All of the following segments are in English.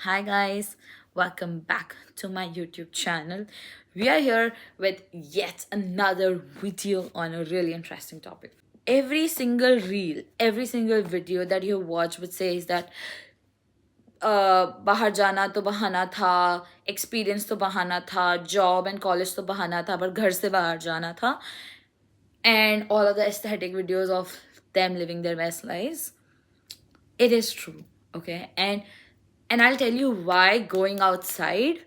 Hi guys, welcome back to my YouTube channel. We are here with yet another video on a really interesting topic. Every single reel, every single video that you watch which says that बाहर जाना तो बहाना था, experience तो बहाना था, job and college तो बहाना था, पर घर से बाहर जाना था, and all of the aesthetic videos of them living their best lives. It is true, okay? And I'll tell you why going outside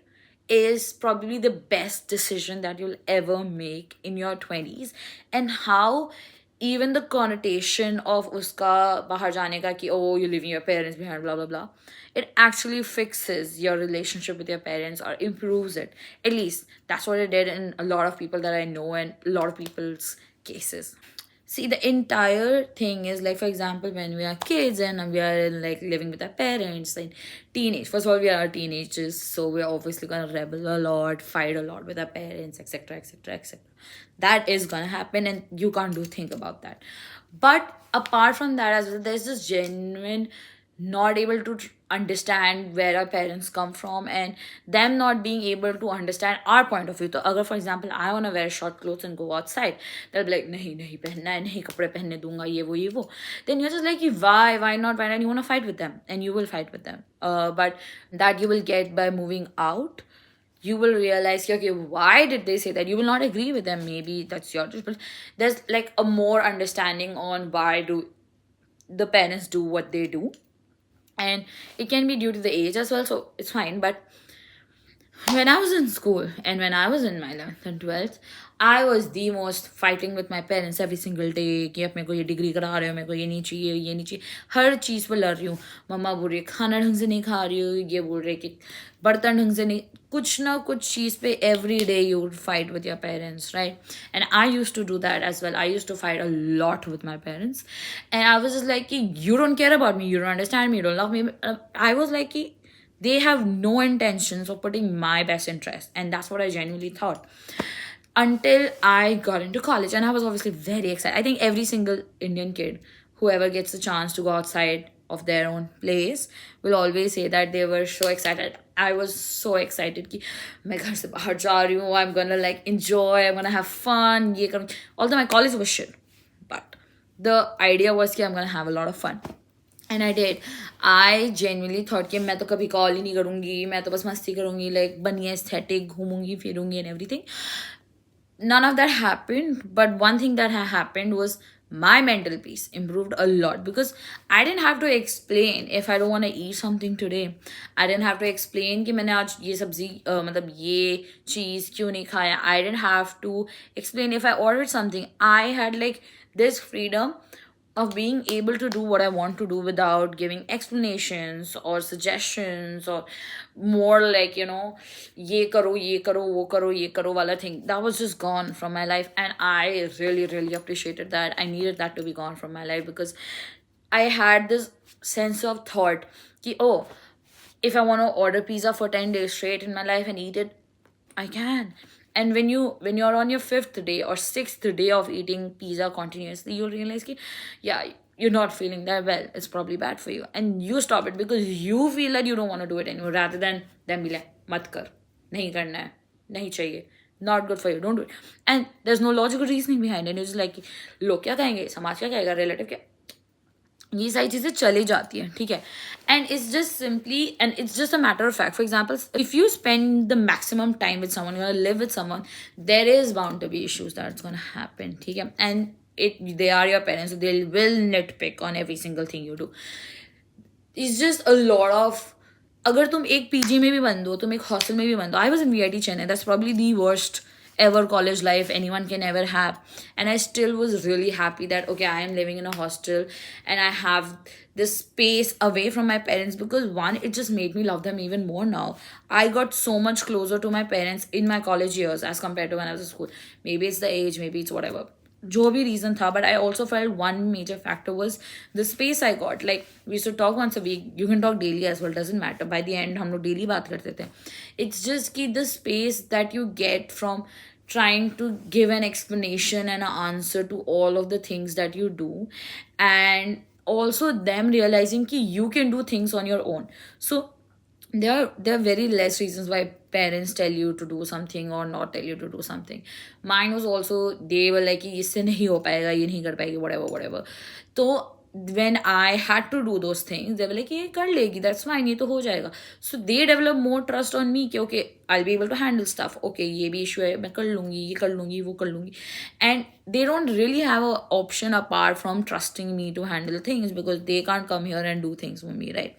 is probably the best decision that you'll ever make in your 20s, and how even the connotation of uska bahar jane ka ki oh you're leaving your parents behind blah blah blah, it actually fixes your relationship with your parents or improves it. At least that's what it did in a lot of people that I know and a lot of people's cases. See, the entire thing is like, for example, when we are kids and we are like living with our parents and teenage. First of all, we are teenagers, so we're obviously gonna rebel a lot, fight a lot with our parents, etc., etc., etc. That is gonna happen, and you can't do think about that. But apart from that, as well, there's this genuine not able to understand where our parents come from, and them not being able to understand our point of view. So agar for example I want to wear short clothes and go outside, they'll be like nahi nahi pehna hai, nahi kapde pehne dunga, ye wo. Then you're just like why not, you want to fight with them, and you will fight with them, but that you will get by moving out. You will realize okay, why did they say that. You will not agree with them, maybe that's your choice, but there's like a more understanding on why do the parents do what they do. And it can be due to the age as well, so it's fine. But when I was in school and when I was in my 11th and 12th, I was the most fighting with my parents every single day कि अब मेरे को ये degree करा रहे हो, मेरे को ये नहीं चाहिए, हर चीज़ पर लड़ रही हूँ. मम्मा बोल रही है खाना ढंग से नहीं खा रही हूँ, ये बोल रहे कि बर्तन ढंग से नहीं, कुछ ना कुछ चीज़ पे every day you would fight with your parents, right? And I used to do that as well. I used to fight a lot with my parents, and I was just like you don't care about me, you don't understand me, you don't love me. I was like they have no intentions of putting my best interest, and that's what I genuinely thought until I got into college. And I was obviously very excited. I think every single Indian kid who ever gets a chance to go outside of their own place will always say that they were so excited. I was so excited कि मैं घर से बाहर जा रही हूँ, I'm gonna like enjoy, I'm gonna have fun, ये करूँ. Although my college was shit, but the idea was कि I'm gonna have a lot of fun. And I did. I genuinely thought कि मैं तो कभी कॉल ही नहीं करूँगी, मैं तो बस मस्ती करूँगी, लाइक बनी एस्थेटिक घूमूंगी फिरूंगी and everything. None of that happened, but one thing that happened was my mental peace improved a lot, because I didn't have to explain if I don't want to eat something today. I didn't have to explain कि मैंने आज ये सब्जी मतलब ये चीज़ क्यों नहीं खाया. I didn't have to explain if I ordered something. I had like this freedom of being able to do what I want to do without giving explanations or suggestions or more like, ye karo, wo ye karo wala thing. That was just gone from my life. And I really, really appreciated that. I needed that to be gone from my life, because I had this sense of thought ki, oh, if I want to order pizza for 10 days straight in my life and eat it, I can. And when you're on your fifth day or sixth day of eating pizza continuously, you'll realize that yeah, you're not feeling that well. It's probably bad for you, and you stop it because you feel that you don't want to do it anymore, rather than them be like mat kar, nahi karna hai, nahi chahiye, not good for you, don't do it. And there's no logical reasoning behind it. It's just like log kya kahenge, samaj kya kahega, relative kya, ये सारी चीज़ें चली जाती हैं, ठीक है. And it's just simply and it's just a matter of fact. For example, if you spend the maximum time with someone, you live with someone, there is bound to be issues that's gonna happen, ठीक है. And they are your parents, so they will nitpick on every single thing you do. It's just a lot of, अगर तुम एक PG में भी बंद हो, तुम एक हॉस्टल में भी बंद हो. I was in VIT Chennai. That's probably the worst ever college life anyone can ever have, and I still was really happy that okay, I am living in a hostel and I have this space away from my parents, because one, it just made me love them even more now. I got so much closer to my parents in my college years as compared to when I was in school. Maybe it's the age, maybe it's whatever, जो भी reason था, but I also felt one major factor was the space I got. Like we used to talk once a week, you can talk daily as well, doesn't matter. By the end हम लोग daily बात करते थे. It's just कि the space that you get from trying to give an explanation and an answer to all of the things that you do, and also them realizing कि you can do things on your own. So there are very less reasons why parents tell you to do something or not tell you to do something. Mine was also, they were like कि इससे नहीं हो पाएगा, ये नहीं कर पाएगी, whatever whatever. तो when I had to do those things, they were like ये कर लेगी, that's fine, ये तो हो जाएगा. So they develop more trust on me कि okay, I'll be able to handle stuff. Okay, ये भी issue है, मैं कर लूँगी, ये कर लूँगी, वो कर लूँगी. And they don't really have a option apart from trusting me to handle things, because they can't come here and do things for me, right?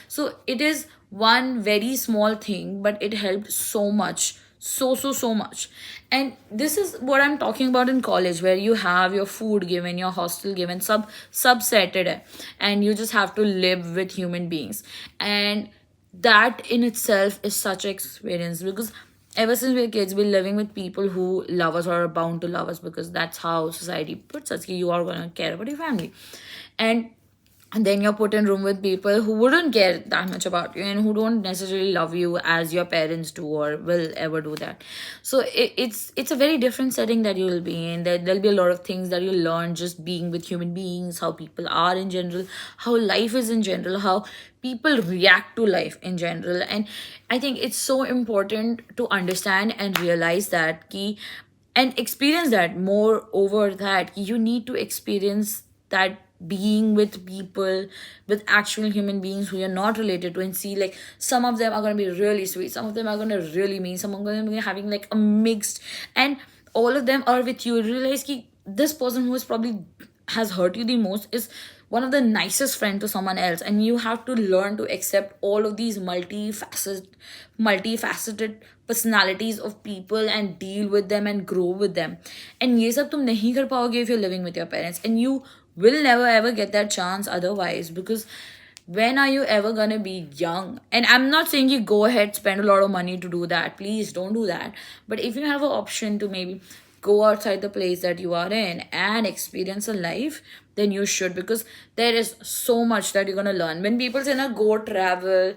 So it is one very small thing, but it helped so much, so much. And this is what I'm talking about in college, where you have your food given, your hostel given, subsetted hai, and you just have to live with human beings. And that in itself is such an experience, because ever since we were kids, we're living with people who love us or are bound to love us, because that's how society puts us. You are going to care about your family. And then you're put in room with people who wouldn't care that much about you, and who don't necessarily love you as your parents do or will ever do that. So it's a very different setting that you will be in. There'll be a lot of things that you'll learn just being with human beings, how people are in general, how life is in general, how people react to life in general. And I think it's so important to understand and realize that key, and experience that. More over that, you need to experience that, being with people, with actual human beings who you're not related to, and see like some of them are going to be really sweet, some of them are going to really mean, some are going to be having like a mixed, and all of them are with you. You realize ki this person who is probably has hurt you the most is one of the nicest friend to someone else, and you have to learn to accept all of these multifaceted personalities of people and deal with them and grow with them. And ये सब तुम नहीं कर पाओगे if you're living with your parents, and you will never ever get that chance otherwise, because when are you ever gonna be young? And I'm not saying you go ahead spend a lot of money to do that, please don't do that. But if you have an option to maybe go outside the place that you are in and experience a life, then you should, because there is so much that you're gonna learn. When people say na go travel,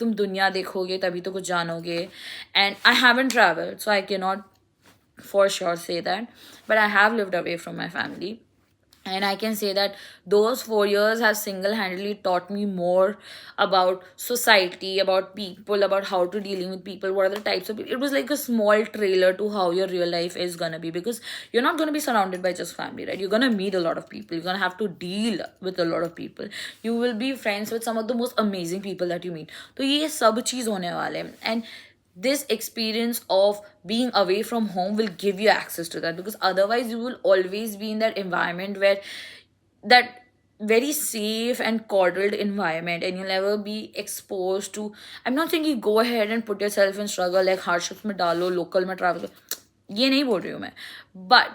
तुम दुनिया देखोगे तभी तो कुछ जानोगे. And I haven't traveled, so I cannot for sure say that, but I have lived away from my family. And I can say that those 4 years have single-handedly taught me more about society, about people, about how to dealing with people, what are the types of people. It was like a small trailer to how your real life is gonna be, because you're not gonna be surrounded by just family, right? You're gonna meet a lot of people, you're gonna have to deal with a lot of people, you will be friends with some of the most amazing people that you meet. So ये सब चीज़ होने वाले हैं. And this experience of being away from home will give you access to that, because otherwise you will always be in that environment where that very safe and coddled environment, and you'll never be exposed to. I'm not saying you go ahead and put yourself in struggle like hardships में डालो, local में travel ये नहीं बोल रही हूँ मैं. But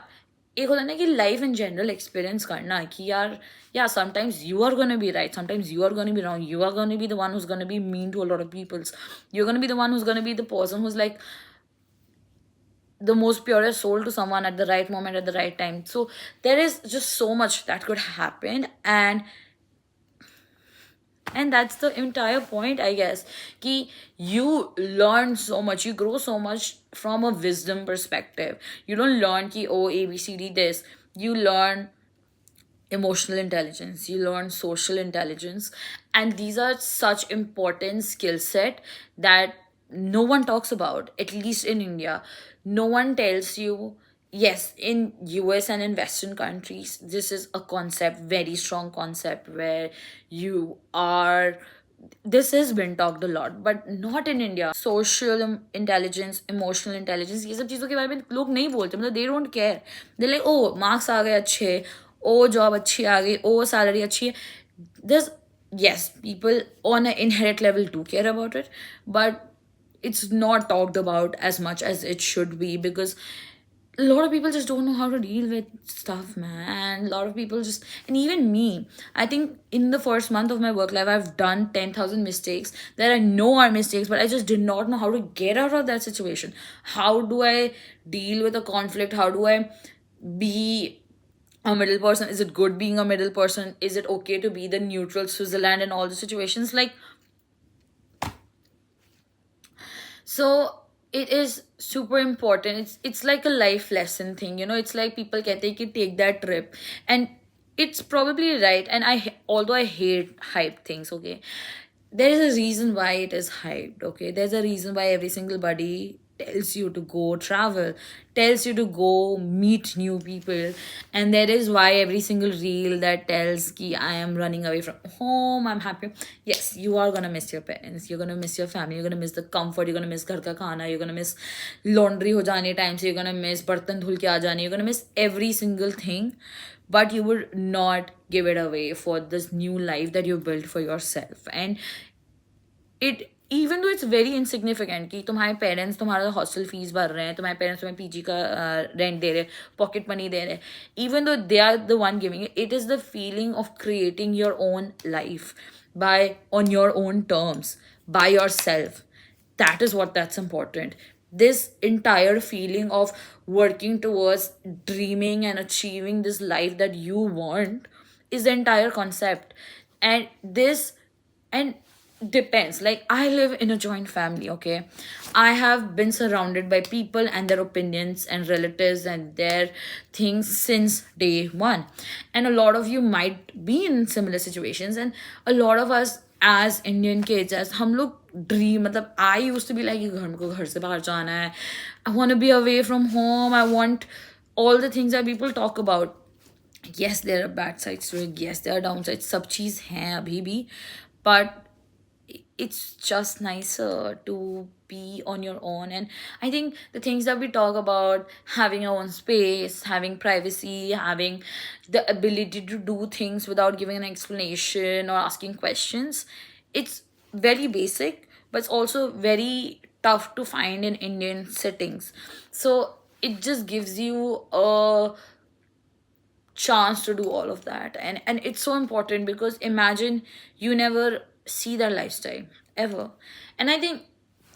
एक होता है ना कि लाइफ इन जनरल एक्सपीरियंस करना कि यार, yeah, sometimes you are going to be right, sometimes you are going to be wrong, you are going to be the one who's going to be mean to a lot of people, you're going to be the one who's going to be the person who's like the most purest soul to someone at the right moment at the right time. So there is just so much that could happen. And that's the entire point, I guess, ki you learn so much, you grow so much from a wisdom perspective. You don't learn ki oh abcd this, you learn emotional intelligence, you learn social intelligence. And these are such important skill set that no one talks about, at least in India. No one tells you. Yes, in US and in Western countries, this is a concept, very strong concept, where you are, this has been talked a lot, but not in India. Social intelligence, emotional intelligence, ये सब चीज़ों के बारे में लोग नहीं बोलते, मतलब they don't care. They're like, oh, marks आ गए अच्छे, oh, job अच्छी आ गई, oh, salary अच्छी है. There's, yes, people on an inherent level do care about it, but it's not talked about as much as it should be, because a lot of people just don't know how to deal with stuff, man. A lot of people just, and even me, I think in the first month of my work life, I've done 10,000 mistakes that I know are mistakes, but I just did not know how to get out of that situation. How do I deal with a conflict? How do I be a middle person? Is it good being a middle person? Is it okay to be the neutral Switzerland in all the situations? Like, so it is super important. It's like a life lesson thing, you know. It's like people कहते हैं कि take that trip, and it's probably right. And although I hate hype things, okay, there is a reason why it is hyped. Okay, there's a reason why every single buddy tells you to go travel, tells you to go meet new people, and that is why every single reel that tells ki I am running away from home, I'm happy. Yes, you are gonna miss your parents, you're gonna miss your family, you're gonna miss the comfort, you're gonna miss ghar ka khana, you're gonna miss laundry ho jane time se, you're gonna miss bartan dhul ke aa jane, you're gonna miss every single thing, but you would not give it away for this new life that you built for yourself. And it, even though it's very insignificant कि तुम्हारे parents तुम्हारा hostel fees भर रहे हैं, तुम्हारे parents तुम्हें PG का rent दे रहे हैं, पॉकेट मनी दे रहे हैं, even though they are the one giving it, it is the feeling of creating your own life by on your own terms, by yourself. That is what that's important. This entire feeling of working towards dreaming and achieving this life that you want is the entire concept. And this, and depends, like I live in a joint family, okay, I have been surrounded by people and their opinions and relatives and their things since day one. And a lot of you might be in similar situations, and a lot of us as Indian kids, as हम लोग dream, मतलब I used to be like घर से बाहर जाना है, I want to be away from home, I want all the things that people talk about. Yes, there are bad sides to it, yes there are downsides, सब चीज़ हैं अभी भी, but it's just nicer to be on your own. And I think the things that we talk about, having your own space, having privacy, having the ability to do things without giving an explanation or asking questions, it's very basic, but it's also very tough to find in Indian settings. So it just gives you a chance to do all of that. And it's so important, because imagine you never see their lifestyle ever. And I think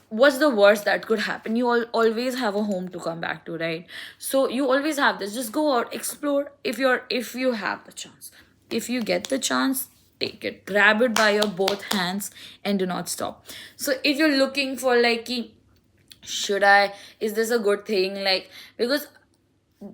what's the worst that could happen, you always have a home to come back to, right? So you always have this, just go out, explore. If you have the chance, if you get the chance, take it, grab it by your both hands and do not stop. So if you're looking for like should I, is this a good thing, like, because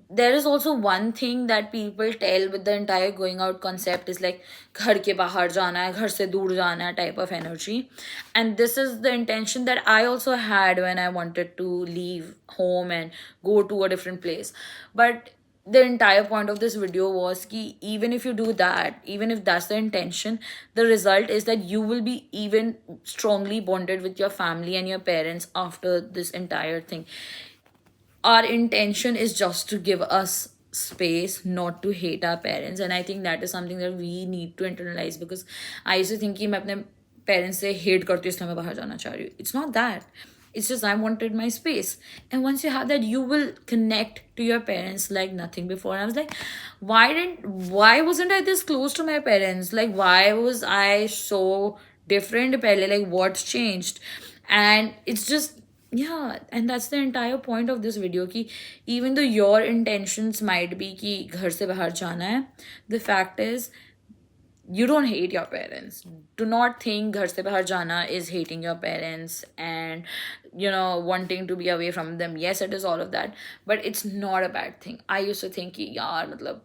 there is also one thing that people tell with the entire going out concept is like घर के बाहर जाना है, घर से दूर जाना है type of energy. And this is the intention that I also had when I wanted to leave home and go to a different place. But the entire point of this video was ki even if you do that, even if that's the intention, the result is that you will be even strongly bonded with your family and your parents after this entire thing. Our intention is just to give us space, not to hate our parents. And I think that is something that we need to internalize, because I used to think कि मैं अपने parents से hate करती हूँ इसलिए मैं बाहर जाना चाह रही हूँ. It's not that. It's just I wanted my space. And once you have that, you will connect to your parents like nothing before. And I was like, why wasn't I this close to my parents? Like, why was I so different pehle? Like, what's changed? And it's just, yeah, and that's the entire point of this video ki even though your intentions might be ki ghar se bahar jana hai, the fact is you don't hate your parents. Do not think ghar se bahar jana is hating your parents and wanting to be away from them. Yes, it is all of that, but it's not a bad thing. I used to think ki yaar matlab,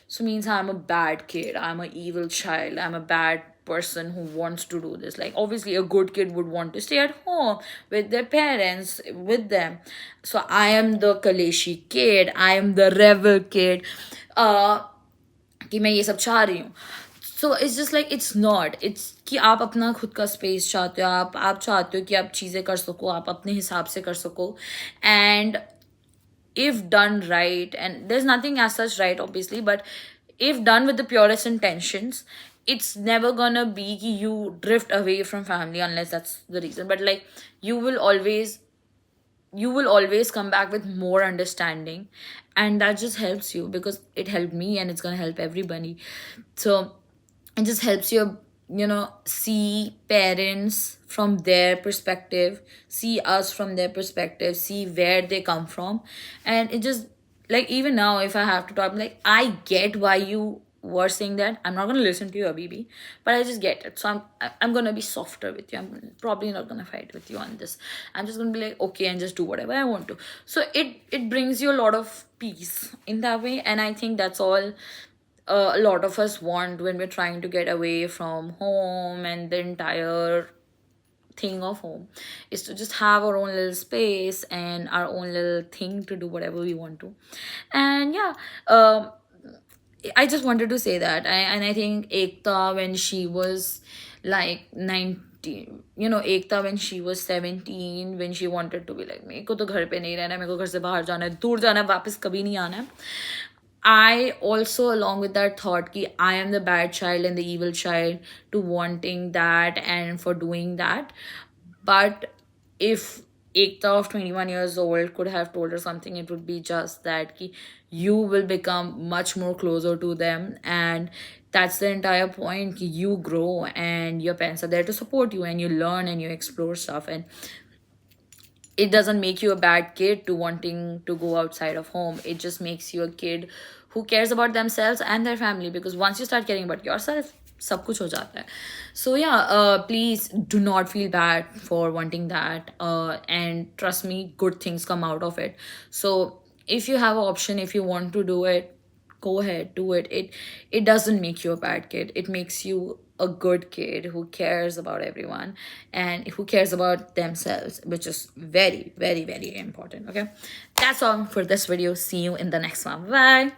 so means I'm a bad kid, I'm an evil child, I'm a bad person who wants to do this. Like, obviously a good kid would want to stay at home with their parents, with them. So I am the kaleshi kid, I am the rebel kid, कि मैं ये सब चाह रही हूँ. So it's just like, it's not, it's कि आप अपना खुद का space चाहते हो, आप चाहते हो कि आप चीज़ें कर सको, आप अपने हिसाब से कर सको. And if done right, and there's nothing as such right obviously, but if done with the purest intentions, it's never gonna be ki you drift away from family unless that's the reason. But like, you will always come back with more understanding, and that just helps you, because it helped me and it's gonna help everybody. So it just helps you see parents from their perspective, see us from their perspective, see where they come from. And it just, like, even now if I have to talk, I'm like, I get why you were saying that. I'm not going to listen to you, Abibi, but I just get it. So I'm going to be softer with you. I'm probably not going to fight with you on this. I'm just going to be like, okay, and just do whatever I want to. So it brings you a lot of peace in that way. And I think that's all a lot of us want when we're trying to get away from home and the entire thing of home is to just have our own little space and our own little thing to do whatever we want to. And yeah, um I just wanted to say that. And I think Ekta, when she was like 19, you know, Ekta, when she was 17, when she wanted to be like, मेरे को तो घर पे नहीं रहना है, मेरे को घर से बाहर जाना है, दूर जाना है, वापस कभी नहीं आना है. I also, along with that thought, कि I am the bad child and the evil child to wanting that and for doing that. But if Ekta of 21 years old could have told her something, it would be just that ki you will become much more closer to them. And that's the entire point. Ki you grow and your parents are there to support you and you learn and you explore stuff. And it doesn't make you a bad kid to wanting to go outside of home. It just makes you a kid who cares about themselves and their family, because once you start caring about yourself, सब कुछ हो जाता है. So yeah, please do not feel bad for wanting that, and trust me, good things come out of it. So if you have an option, if you want to do it, go ahead, do it. It doesn't make you a bad kid. It makes you a good kid who cares about everyone and who cares about themselves, which is very, very, very important. Okay, that's all for this video. See you in the next one. Bye.